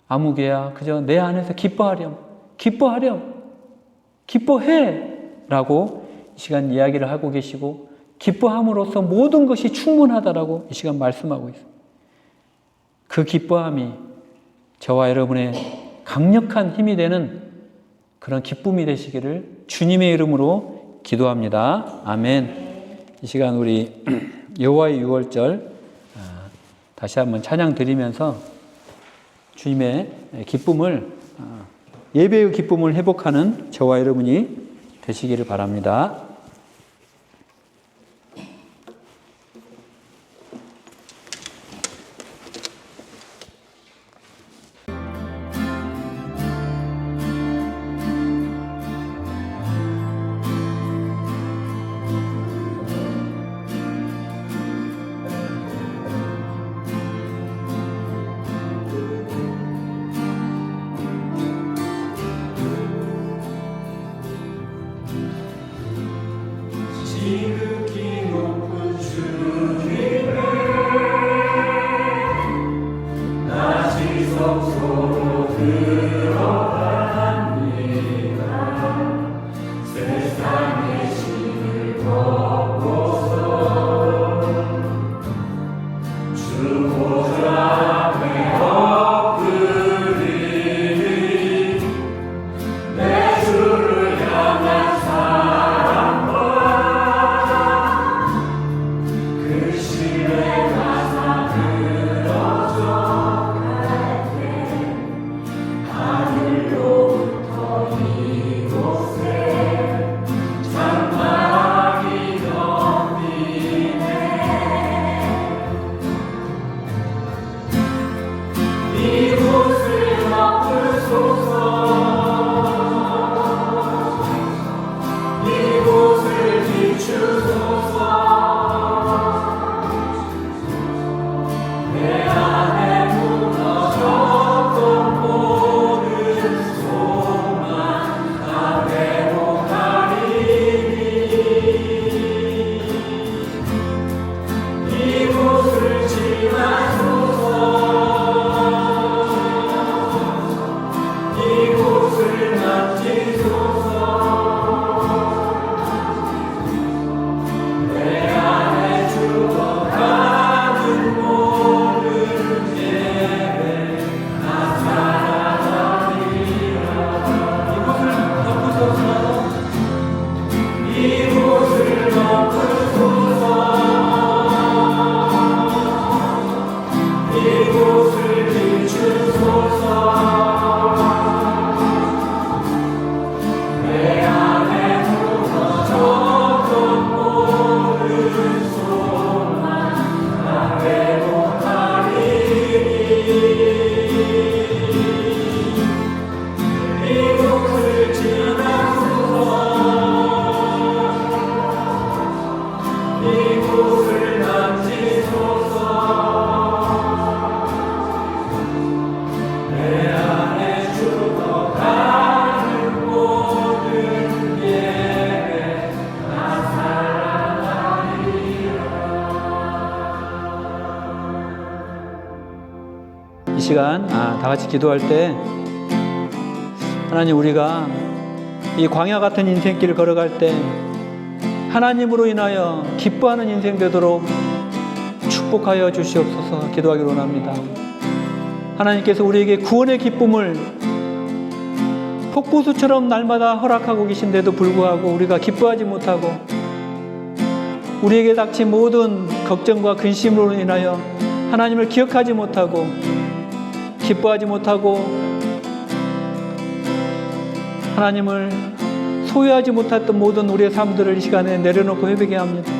아무개야 그저 내 안에서 기뻐하렴. 기뻐해 라고 이 시간 이야기를 하고 계시고 기뻐함으로써 모든 것이 충분하다라고 이 시간 말씀하고 있습니다. 그 기뻐함이 저와 여러분의 강력한 힘이 되는 그런 기쁨이 되시기를 주님의 이름으로 기도합니다. 아멘. 이 시간 우리 여호와의 유월절 다시 한번 찬양 드리면서 주님의 기쁨을 예배의 기쁨을 회복하는 저와 여러분이 되시기를 바랍니다. 이 시간 다 같이 기도할 때 하나님, 우리가 이 광야 같은 인생길을 걸어갈 때 하나님으로 인하여 기뻐하는 인생 되도록 축복하여 주시옵소서 기도하기를 원합니다. 하나님께서 우리에게 구원의 기쁨을 폭포수처럼 날마다 허락하고 계신데도 불구하고 우리가 기뻐하지 못하고 우리에게 닥친 모든 걱정과 근심으로 인하여 하나님을 기억하지 못하고 기뻐하지 못하고 하나님을 소유하지 못했던 모든 우리의 삶들을 이 시간에 내려놓고 회개해야 합니다.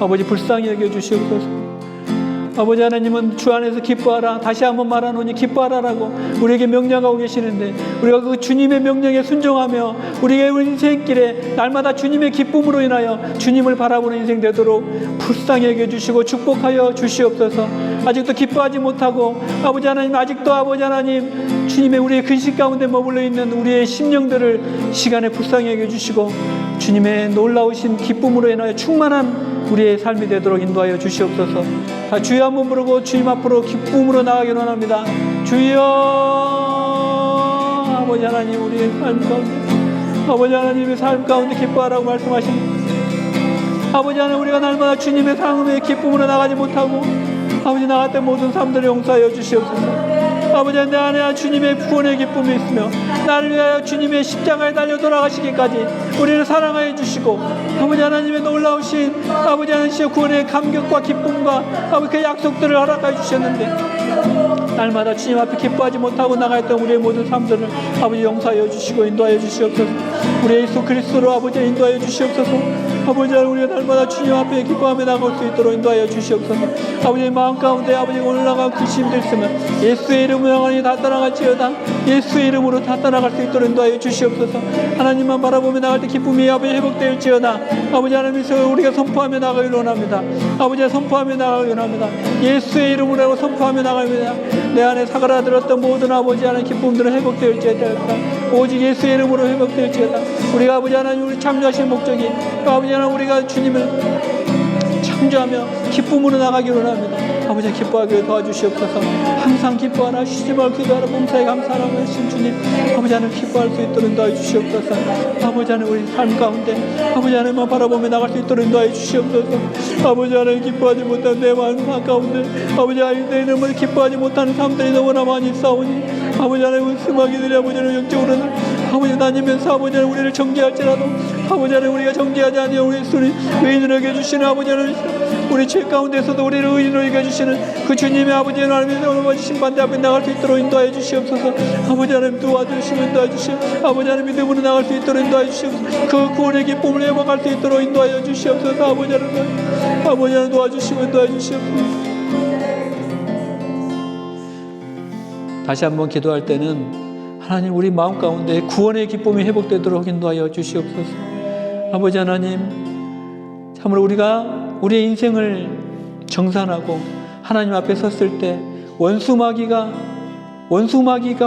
아버지, 불쌍히 여겨주시옵소서. 아버지 하나님은 주 안에서 기뻐하라, 다시 한번 말하노니 기뻐하라라고 우리에게 명령하고 계시는데, 우리가 그 주님의 명령에 순종하며 우리의 인생길에 날마다 주님의 기쁨으로 인하여 주님을 바라보는 인생 되도록 불쌍히 여겨주시고 축복하여 주시옵소서. 아직도 기뻐하지 못하고 아버지 하나님, 아직도 아버지 하나님 주님의 우리의 근심 가운데 머물러 있는 우리의 심령들을 시간에 불쌍히 여겨주시고 주님의 놀라우신 기쁨으로 인하여 충만한 우리의 삶이 되도록 인도하여 주시옵소서. 다 주여 한번 부르고 주님 앞으로 기쁨으로 나가기를 원합니다. 주여. 아버지 하나님, 우리의 삶 가운데 아버지 하나님의 삶 가운데 기뻐하라고 말씀하십니다. 아버지 하나님, 우리가 날마다 주님의 상음의 기쁨으로 나가지 못하고 아버지 나갔던 모든 삶들을 용서하여 주시옵소서. 아버지, 내 안에 주님의 구원의 기쁨이 있으며 나를 위하여 주님의 십자가에 달려 돌아가시기까지 우리를 사랑하여 주시고 아버지 하나님의 놀라우신 아버지 하나님의 구원의 감격과 기쁨과 아버지 그 약속들을 허락하여 주셨는데 날마다 주님 앞에 기뻐하지 못하고 나가했던 우리의 모든 삶들을 아버지 용서하여 주시고 인도하여 주시옵소서. 우리 예수 그리스도로 아버지 인도하여 주시옵소서. 아버지, 우리가 날마다 주님 앞에 기뻐하며 나갈 수 있도록 인도하여 주시옵소서. 아버지의 마음 가운데 아버지 올라가고 근심들 있으면 예수의 이름으로 영원히 다 떠나갈지어다. 예수의 이름으로 다 떠나갈 수 있도록 인도하여 주시옵소서. 하나님만 바라보며 나갈 때 기쁨이 아버지 회복되일지어다. 아버지 하나님께서 우리가 선포하며 나가기를 원합니다. 아버지, 선포하며 나가기를 원합니다. 예수의 이름으로 선포하며 나갑니다. 내 안에 사그라들었던 모든 아버지 하나님 기쁨들은 회복되일지어다. 오직 예수의 이름으로 회복되일지어다. 우리가 아버지 하나님 우리 창조하신 목적이 아버지 하나님 우리가 주님을 창조하며 기쁨으로 나가기를 원합니다. 아버지, 기뻐하기를 도와주시옵소서. 항상 기뻐하라, 쉬지 말고 기도하라, 범사에 감사하라 하신 주님, 아버지 하나님 기뻐할 수 있도록 인도하여 주시옵소서. 아버지 하나님 우리 삶 가운데 아버지 하나님만 바라보며 나갈 수 있도록 인도하여 주시옵소서. 아버지 하나님 기뻐하지 못한 내 마음 가운데 아버지 하나님 내 이름을 기뻐하지 못하는 사람들이 너무나 많이 싸우니 아버지 하나님 스마기들이 아버지 하나님 영적으로는 아버지 다니면서 아버지 하나님 우리를 정죄할지라도 아버지 하나님 우리가 정죄하지 아니하여 우리 손이 의인으로 여겨주시는 아버지 하나님 우리 죄 가운데서도 우리를 의인으로 여겨주시는 그 주님의 아버지 하나님의 오늘 심판대 앞에 나갈 수 있도록 인도하여 주시옵소서. 아버지 하나님 도와주시고 인도하여 주시옵소서. 아버지 하나님 믿음으로 나갈 수 있도록 인도하여 주시옵소서. 그 구원의 기쁨을 회복할 수 있도록 인도하여 주시옵소서. 아버지 하나님 도와주시고 인도하여 주시옵소서. 다시 한번 기도할 때는 하나님 우리 마음 가운데 구원의 기쁨이 회복되도록 인도하여 주시옵소서. 아버지 하나님, 참으로 우리가 우리의 인생을 정산하고 하나님 앞에 섰을 때 원수 마귀가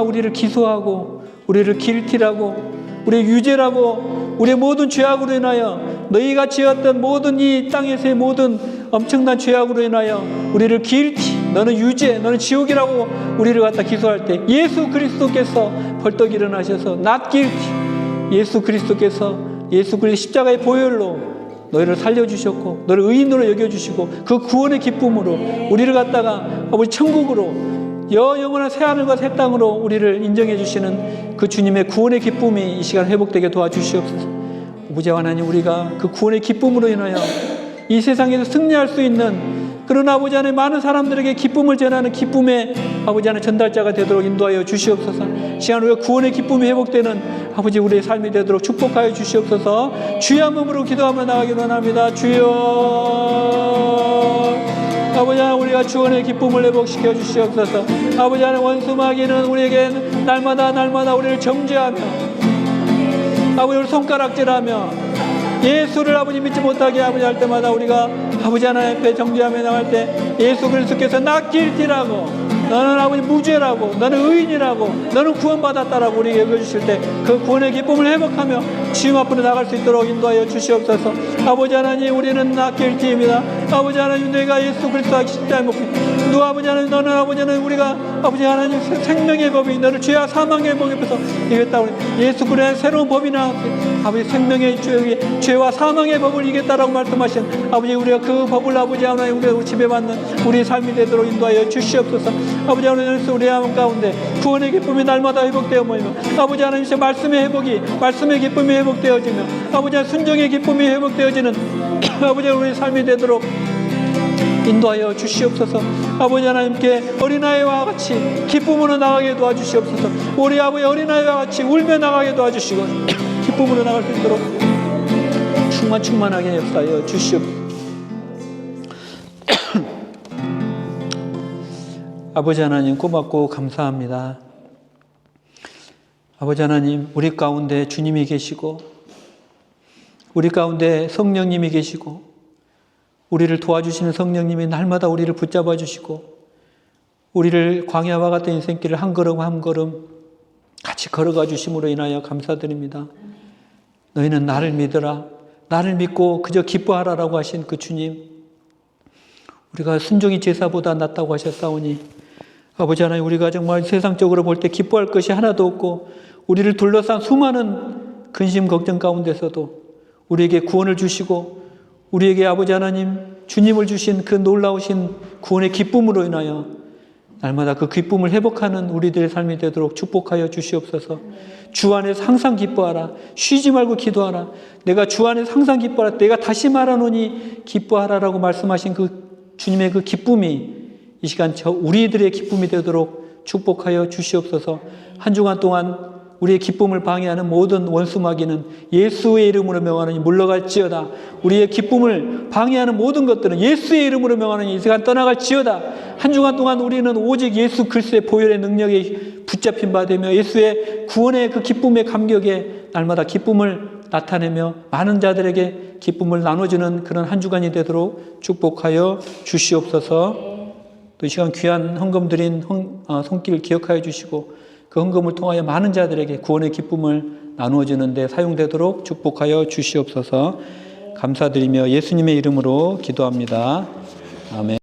우리를 기소하고 우리를 길티라고 우리의 유죄라고 우리의 모든 죄악으로 인하여 너희가 지었던 모든 이 땅에서의 모든 엄청난 죄악으로 인하여 우리를 길티, 너는 유죄, 너는 지옥이라고 우리를 갖다 기소할 때 예수 그리스도께서 벌떡 일어나셔서 not guilty, 예수 그리스도께서 예수 그리스도 십자가의 보혈로 너희를 살려주셨고 너를 의인으로 여겨주시고 그 구원의 기쁨으로 우리를 갖다가 아버지 천국으로 영원한 새하늘과 새 땅으로 우리를 인정해 주시는 그 주님의 구원의 기쁨이 이 시간 회복되게 도와주시옵소서. 아버지 하나님, 우리가 그 구원의 기쁨으로 인하여 이 세상에서 승리할 수 있는 그런 아버지 하나님 많은 사람들에게 기쁨을 전하는 기쁨의 아버지 하나님 전달자가 되도록 인도하여 주시옵소서. 시간 우리가 구원의 기쁨이 회복되는 아버지 우리의 삶이 되도록 축복하여 주시옵소서. 주여 한 몸으로 기도하며 나가기를 원합니다. 주여 아버지 하나님, 우리가 주원의 기쁨을 회복시켜 주시옵소서. 아버지 하나님, 원수 마귀는 우리에게 날마다 우리를 정죄하며 아버지를 손가락질하며 예수를 아버지 믿지 못하게 아버지 할 때마다 우리가 아버지 하나님 앞에 정죄하며 나갈 때 예수 그리스도께서 나 길티라고, 너는 아버지 무죄라고, 너는 의인이라고, 너는 구원받았다라고 우리에게 여겨주실 때 그 구원의 기쁨을 회복하며 주님 앞으로 나갈 수 있도록 인도하여 주시옵소서. 아버지 하나님, 우리는 나 길티입니다. 아버지 하나님, 내가 예수 그리스도와 십자가에 못 누가 아버지 하나님, 너는 아버지 하나님, 우리가 아버지 하나님 생명의 법이 너를 죄와 사망의 법 옆에서 이겼다. 예수 그리스도의 새로운 법이 나왔어요. 아버지 생명의 죄와 사망의 법을 이겼다라고 말씀하신 아버지, 우리가 그 법을 아버지 하나님 우리가 지배받는 우리의 삶이 되도록 인도하여 주시옵소서. 아버지 하나님, 우리의 마음 가운데 구원의 기쁨이 날마다 회복되어 모이며 아버지 하나님, 말씀의 회복이 말씀의 기쁨이 회복되어지며 아버지 하나님, 순종의 기쁨이 회복되어지는 아버지 우리의 삶이 되도록 인도하여 주시옵소서. 아버지 하나님께 어린아이와 같이 기쁨으로 나가게 도와주시옵소서. 우리 아버지 어린아이와 같이 울며 나가게 도와주시고 기쁨으로 나갈 수 있도록 충만하게 역사하여 주시옵소서. 아버지 하나님, 고맙고 감사합니다. 아버지 하나님, 우리 가운데 주님이 계시고 우리 가운데 성령님이 계시고 우리를 도와주시는 성령님이 날마다 우리를 붙잡아 주시고 우리를 광야와 같은 인생길을 한 걸음 한 걸음 같이 걸어가 주심으로 인하여 감사드립니다. 너희는 나를 믿으라, 나를 믿고 그저 기뻐하라라고 하신 그 주님, 우리가 순종이 제사보다 낫다고 하셨사오니 아버지 하나님, 우리가 정말 세상적으로 볼 때 기뻐할 것이 하나도 없고 우리를 둘러싼 수많은 근심 걱정 가운데서도 우리에게 구원을 주시고 우리에게 아버지 하나님 주님을 주신 그 놀라우신 구원의 기쁨으로 인하여 날마다 그 기쁨을 회복하는 우리들의 삶이 되도록 축복하여 주시옵소서. 주 안에서 항상 기뻐하라, 쉬지 말고 기도하라. 내가 주 안에서 항상 기뻐하라, 내가 다시 말하노니 기뻐하라라고 말씀하신 그 주님의 그 기쁨이 이 시간 우리들의 기쁨이 되도록 축복하여 주시옵소서. 한 주간 동안 우리의 기쁨을 방해하는 모든 원수 마귀는 예수의 이름으로 명하노니 물러갈지어다. 우리의 기쁨을 방해하는 모든 것들은 예수의 이름으로 명하노니 이 시간 떠나갈지어다. 한 주간 동안 우리는 오직 예수 그리스도의 보혈의 능력에 붙잡힌 바 되며 예수의 구원의 그 기쁨의 감격에 날마다 기쁨을 나타내며 많은 자들에게 기쁨을 나눠주는 그런 한 주간이 되도록 축복하여 주시옵소서. 또 이 시간 귀한 헌금 드린 손길 기억하여 주시고 그 헌금을 통하여 많은 자들에게 구원의 기쁨을 나누어 주는 데 사용되도록 축복하여 주시옵소서. 감사드리며 예수님의 이름으로 기도합니다. 아멘.